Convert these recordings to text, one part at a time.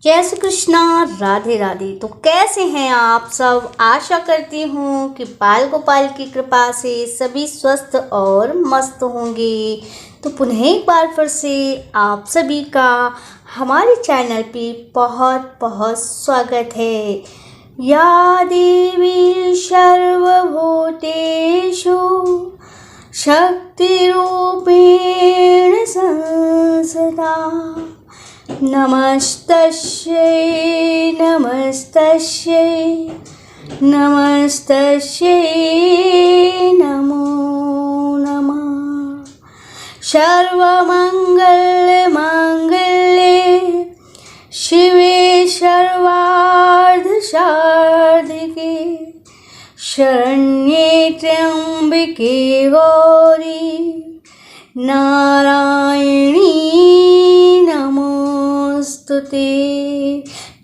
जय श्री कृष्णा। राधे राधे। तो कैसे हैं आप सब? आशा करती हूँ कि बाल गोपाल की कृपा से सभी स्वस्थ और मस्त होंगे। तो पुनः एक बार फिर से आप सभी का हमारे चैनल पे बहुत बहुत स्वागत है। या देवी सर्वभूतेषु शक्तिरूपेण संसदा नमस्तस्यै नमस्तस्यै नमस्तस्यै नमो नमः। सर्वमङ्गलमाङ्गल्ये शिवे सर्वार्धसाधिके शरण्ये त्र्यम्बके गौरी नारायणी नमोस्तुते।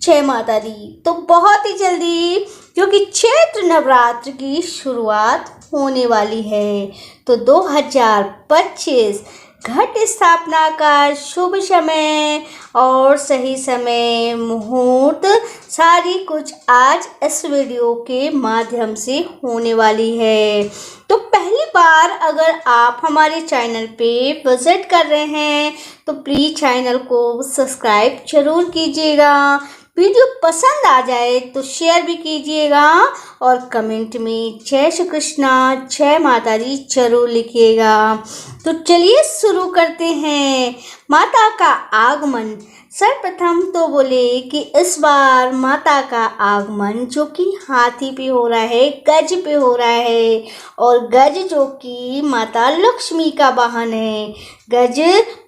जय माता दी। तो बहुत ही जल्दी जो कि चैत्र नवरात्र की शुरुआत होने वाली है, तो 2025 घट स्थापना का शुभ समय और सही समय मुहूर्त सारी कुछ आज इस वीडियो के माध्यम से होने वाली है। तो पहली बार अगर आप हमारे चैनल पे विजिट कर रहे हैं तो प्लीज़ चैनल को सब्सक्राइब जरूर कीजिएगा। वीडियो पसंद आ जाए तो शेयर भी कीजिएगा और कमेंट में जय श्री कृष्णा जय माता दी जरूर लिखिएगा। तो चलिए शुरू करते हैं। माता का आगमन। सर्वप्रथम तो बोले कि इस बार माता का आगमन जो कि हाथी पे हो रहा है, गज पे हो रहा है, और गज जो कि माता लक्ष्मी का वाहन है। गज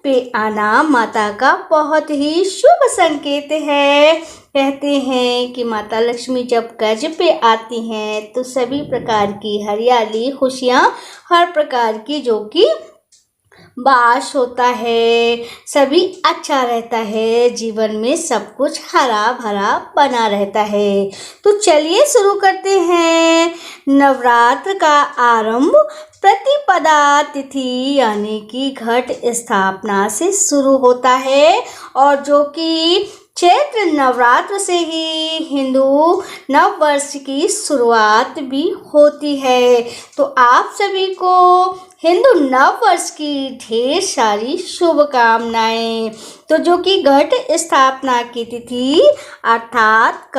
पे आना माता का बहुत ही शुभ संकेत है। कहते हैं कि माता लक्ष्मी जब गज पे आती हैं तो सभी प्रकार की हरियाली, खुशियाँ, हर प्रकार की जो कि बास होता है, सभी अच्छा रहता है, जीवन में सब कुछ हरा भरा बना रहता है। तो चलिए शुरू करते हैं। नवरात्र का आरंभ प्रतिपदा तिथि यानी कि घट स्थापना से शुरू होता है, और जो कि चैत्र नवरात्र से ही हिंदू नव वर्ष की शुरुआत भी होती है। तो आप सभी को हिंदू नव वर्ष की ढेर सारी शुभकामनाएं। तो जो कि घट स्थापना की तिथि अर्थात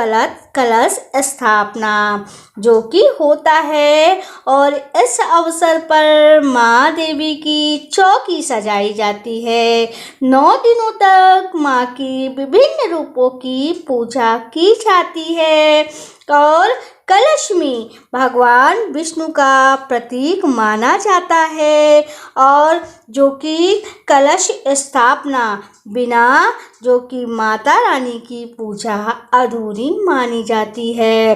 कलश स्थापना जो कि होता है, और इस अवसर पर माँ देवी की चौकी सजाई जाती है। 9 दिनों तक माँ की विभिन्न रूपों की पूजा की जाती है, और कलश में भगवान विष्णु का प्रतीक माना जाता है, और जो कि कलश स्थापना बिना जो कि माता रानी की पूजा अधूरी मानी जाती है।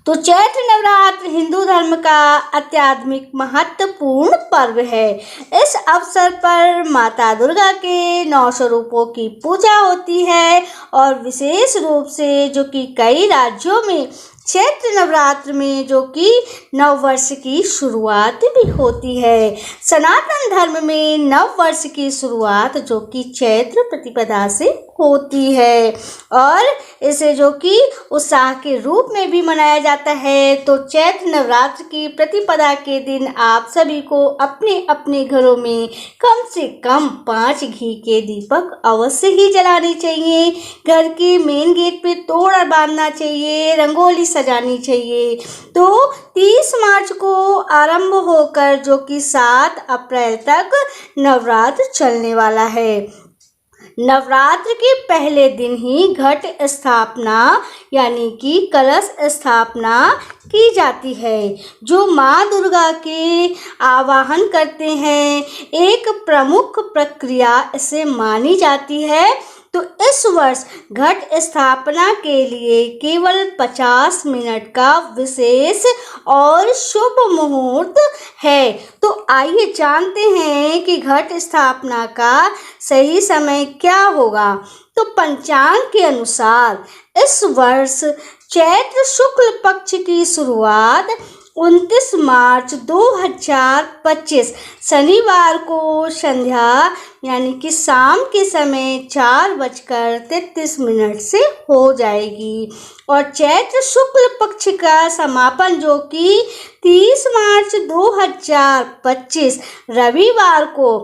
तो चैत्र नवरात्र हिंदू धर्म का आध्यात्मिक महत्वपूर्ण पर्व है। इस अवसर पर माता दुर्गा के 9 स्वरूपों की पूजा होती है, और विशेष रूप से जो कि कई राज्यों में चैत्र नवरात्र में जो कि नव वर्ष की शुरुआत भी होती है। सनातन धर्म में नव वर्ष की शुरुआत जो कि चैत्र प्रतिपदा से होती है, और इसे जो कि उत्साह के रूप में भी मनाया जाता है। तो चैत्र नवरात्र की प्रतिपदा के दिन आप सभी को अपने अपने घरों में कम से कम 5 घी के दीपक अवश्य ही जलाने चाहिए। घर के मेन गेट पे तोड़ बांधना चाहिए, रंगोली सजानी चाहिए। तो 30 मार्च को आरंभ होकर जो कि 7 अप्रैल तक नवरात्र चलने वाला है। नवरात्र के पहले दिन ही घट स्थापना यानी कि कलश स्थापना की जाती है, जो माँ दुर्गा के आवाहन करते हैं। एक प्रमुख प्रक्रिया इसे मानी जाती है। तो इस वर्ष घट स्थापना के लिए केवल 50 मिनट का विशेष और शुभ मुहूर्त है। तो आइए जानते हैं कि घट स्थापना का सही समय क्या होगा। तो पंचांग के अनुसार इस वर्ष चैत्र शुक्ल पक्ष की शुरुआत 29 मार्च 2025 शनिवार को संध्या यानी कि शाम के समय 4:33 से हो जाएगी। और चैत्र शुक्ल पक्ष का समापन जो कि 30 मार्च 2025 रविवार को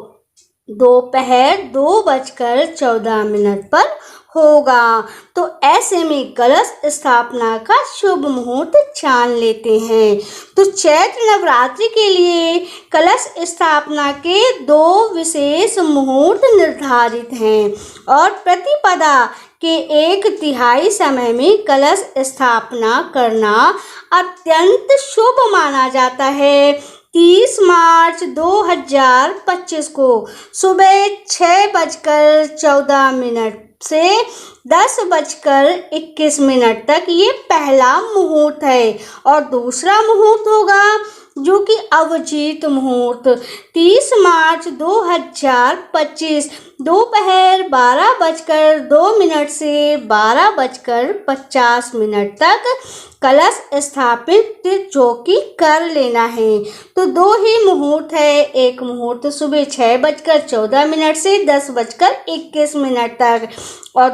दोपहर 2:14 पर होगा। तो ऐसे में कलश स्थापना का शुभ मुहूर्त जान लेते हैं। तो चैत्र नवरात्रि के लिए कलश स्थापना के 2 विशेष मुहूर्त निर्धारित हैं और प्रतिपदा के 1/3 समय में कलश स्थापना करना अत्यंत शुभ माना जाता है। 30 मार्च 2025 को सुबह 6:14 से 10:21 तक ये पहला मुहूर्त है और दूसरा मुहूर्त होगा जो कि अभिजीत मुहूर्त 30 मार्च 2025 दोपहर 12:02 से 12:50 तक कलश स्थापित जो कि कर लेना है। तो 2 ही मुहूर्त है, एक मुहूर्त सुबह 6:14 से 10:21 तक और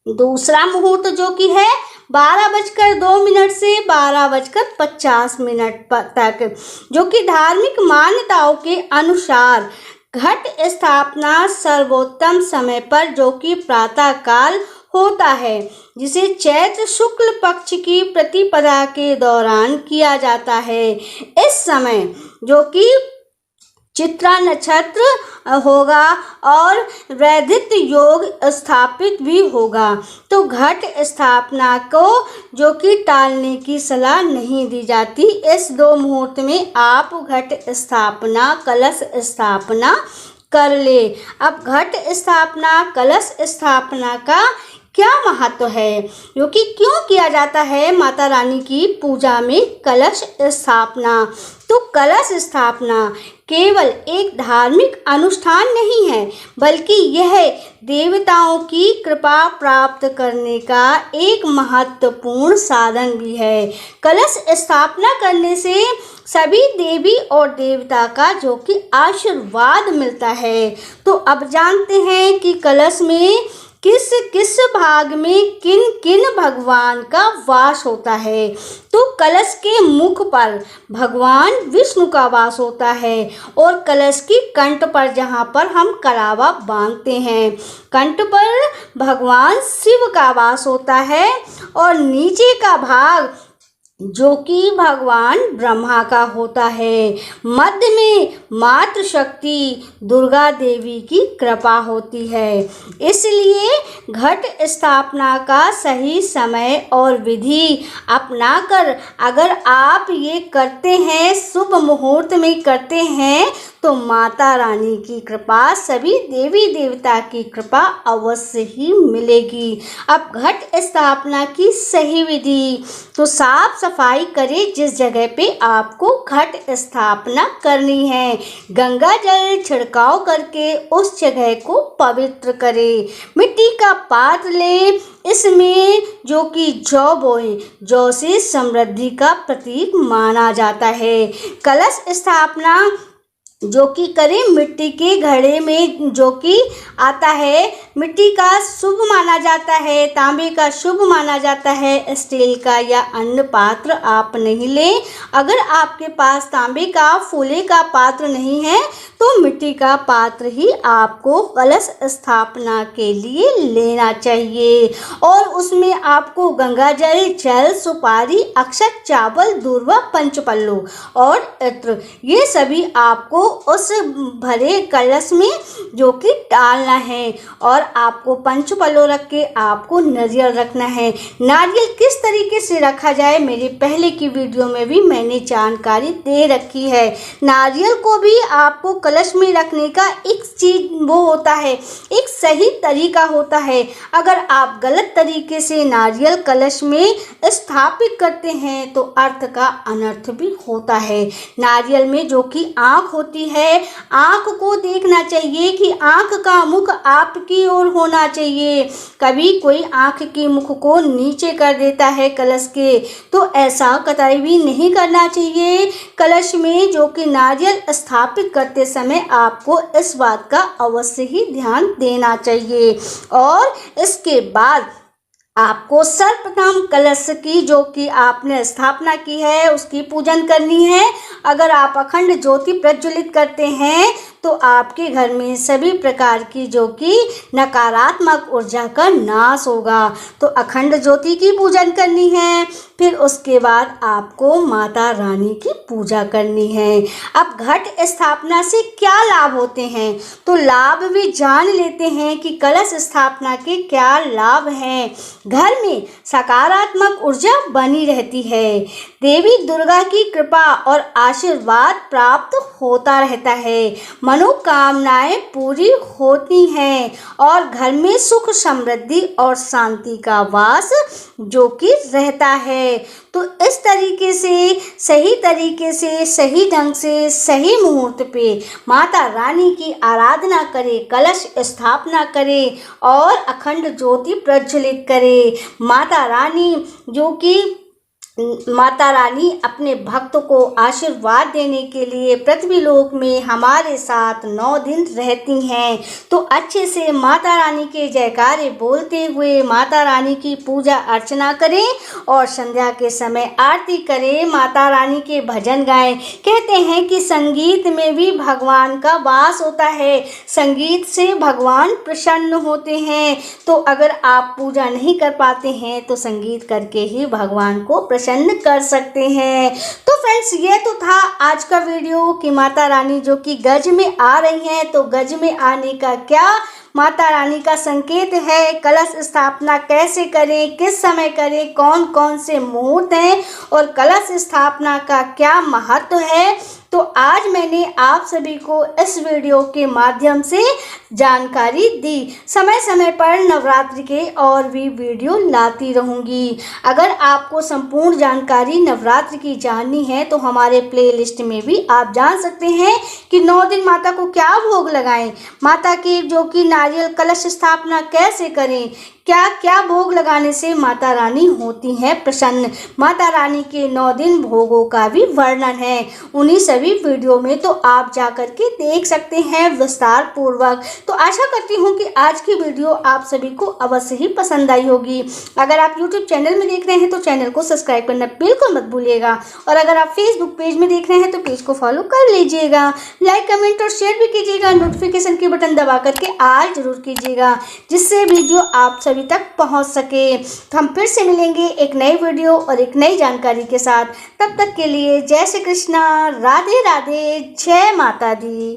दूसरा मुहूर्त जो कि है 12:02 से 12:50 तक, जो कि धार्मिक मान्यताओं के अनुसार घट स्थापना सर्वोत्तम समय पर जो कि प्रातः काल होता है, जिसे चैत्र शुक्ल पक्ष की प्रतिपदा के दौरान किया जाता है। इस समय जो कि चित्रा नक्षत्र होगा और वैदिक योग स्थापित भी होगा। तो घट स्थापना को जो कि टालने की सलाह नहीं दी जाती। इस 2 मुहूर्त में आप घट स्थापना कलश स्थापना कर ले। अब घट स्थापना कलश स्थापना का क्या महत्व है, जो कि क्यों किया जाता है माता रानी की पूजा में कलश स्थापना। तो कलश स्थापना केवल एक धार्मिक अनुष्ठान नहीं है, बल्कि यह देवताओं की कृपा प्राप्त करने का एक महत्वपूर्ण साधन भी है। कलश स्थापना करने से सभी देवी और देवता का जो कि आशीर्वाद मिलता है। तो अब जानते हैं कि कलश में किस किस भाग में किन किन भगवान का वास होता है। तो कलश के मुख पर भगवान विष्णु का वास होता है और कलश की कंठ पर जहाँ पर हम कलावा बांधते हैं, कंठ पर भगवान शिव का वास होता है और नीचे का भाग जो कि भगवान ब्रह्मा का होता है। मध्य में मातृशक्ति दुर्गा देवी की कृपा होती है। इसलिए घट स्थापना का सही समय और विधि अपनाकर अगर आप ये करते हैं, शुभ मुहूर्त में करते हैं, तो माता रानी की कृपा, सभी देवी देवता की कृपा अवश्य ही मिलेगी। अब घट स्थापना की सही विधि, तो साफ सफाई करें जिस जगह पे आपको घट स्थापना करनी है। गंगा जल छिड़काव करके उस जगह को पवित्र करें। मिट्टी का पात्र लें, इसमें जो कि जौ बोएं, जौ से समृद्धि का प्रतीक माना जाता है। कलश स्थापना जो कि करें मिट्टी के घड़े में, जो कि आता है, मिट्टी का शुभ माना जाता है, तांबे का शुभ माना जाता है। स्टील का या अन्य पात्र आप नहीं लें। अगर आपके पास तांबे का फूले का पात्र नहीं है तो मिट्टी का पात्र ही आपको कलश स्थापना के लिए लेना चाहिए और उसमें आपको गंगा जल, जल, सुपारी, अक्षत, चावल, दूर्वा, पंचपल्लो और इत्र, ये सभी आपको उस भरे कलश में जो कि डालना है। और आपको पंचपल्लो रख के आपको नारियल रखना है। नारियल किस तरीके से रखा जाए, मेरे पहले की वीडियो में भी मैंने जानकारी दे रखी है। नारियल को भी आपको कलश में रखने का एक चीज वो होता है, एक सही तरीका होता है। अगर आप गलत तरीके से नारियल कलश में स्थापित करते हैं तो अर्थ का अनर्थ भी होता है। नारियल में जो कि आँख होती होती है, आँख को देखना चाहिए कि आँख का मुख आपकी ओर होना चाहिए। कभी कोई आँख के मुख को नीचे कर देता है कलश के, तो ऐसा कतई भी नहीं करना चाहिए। कलश में जो कि नारियल स्थापित करते समय आपको इस बात का अवश्य ही ध्यान देना चाहिए। और इसके बाद आपको सर्वप्रथम कलश की जो कि आपने स्थापना की है उसकी पूजन करनी है। अगर आप अखंड ज्योति प्रज्वलित करते हैं तो आपके घर में सभी प्रकार की जो कि नकारात्मक ऊर्जा का नाश होगा। तो अखंड ज्योति की पूजन करनी है। फिर उसके बाद आपको माता रानी की पूजा करनी है। अब घट स्थापना से क्या लाभ होते हैं, तो लाभ भी जान लेते हैं कि कलश स्थापना के क्या लाभ हैं। घर में सकारात्मक ऊर्जा बनी रहती है, देवी दुर्गा की कृपा और आशीर्वाद प्राप्त होता रहता है, मनोकामनाएं पूरी होती हैं और घर में सुख समृद्धि और शांति का वास जो कि रहता है। तो इस तरीके से सही ढंग से सही मुहूर्त पे माता रानी की आराधना करें, कलश स्थापना करें और अखंड ज्योति प्रज्वलित करें। माता रानी अपने भक्त को आशीर्वाद देने के लिए पृथ्वीलोक में हमारे साथ 9 दिन रहती हैं। तो अच्छे से माता रानी के जयकारे बोलते हुए माता रानी की पूजा अर्चना करें और संध्या के समय आरती करें, माता रानी के भजन गाएं। कहते हैं कि संगीत में भी भगवान का वास होता है, संगीत से भगवान प्रसन्न होते हैं। तो अगर आप पूजा नहीं कर पाते हैं तो संगीत करके ही भगवान को प्रसन्न कर सकते हैं। तो फ्रेंड्स, ये तो था आज का वीडियो कि माता रानी जो कि गज में आ रही हैं, तो गज में आने का क्या माता रानी का संकेत है, कलश स्थापना कैसे करें, किस समय करें, कौन कौन से मुहूर्त हैं और कलश स्थापना का क्या महत्व है। तो आज मैंने आप सभी को इस वीडियो के माध्यम से जानकारी दी। समय समय पर नवरात्रि के और भी वीडियो लाती रहूँगी। अगर आपको संपूर्ण जानकारी नवरात्रि की जाननी है तो हमारे प्लेलिस्ट में भी आप जान सकते हैं कि 9 दिन माता को क्या भोग लगाएं, माता की जो कि नारियल कलश स्थापना कैसे करें, क्या क्या भोग लगाने से माता रानी होती हैं प्रसन्न। माता रानी के 9 दिन भोगों का भी वर्णन है उन्हीं सभी वीडियो में, तो आप जाकर के देख सकते हैं विस्तार पूर्वक। तो आशा करती हूँ कि आज की वीडियो आप सभी को अवश्य ही पसंद आई होगी। अगर आप यूट्यूब चैनल में देख रहे हैं तो चैनल को सब्सक्राइब करना बिल्कुल मत भूलिएगा और अगर आप फेसबुक पेज में देख रहे हैं तो पेज को फॉलो कर लीजिएगा। लाइक, कमेंट और शेयर भी कीजिएगा। नोटिफिकेशन की बटन दबा करके आज जरूर कीजिएगा जिससे वीडियो आप सभी तक पहुंच सके। तो हम फिर से मिलेंगे एक नई वीडियो और एक नई जानकारी के साथ। तब तक के लिए जय श्री कृष्णा, राधे राधे, जय माता दी।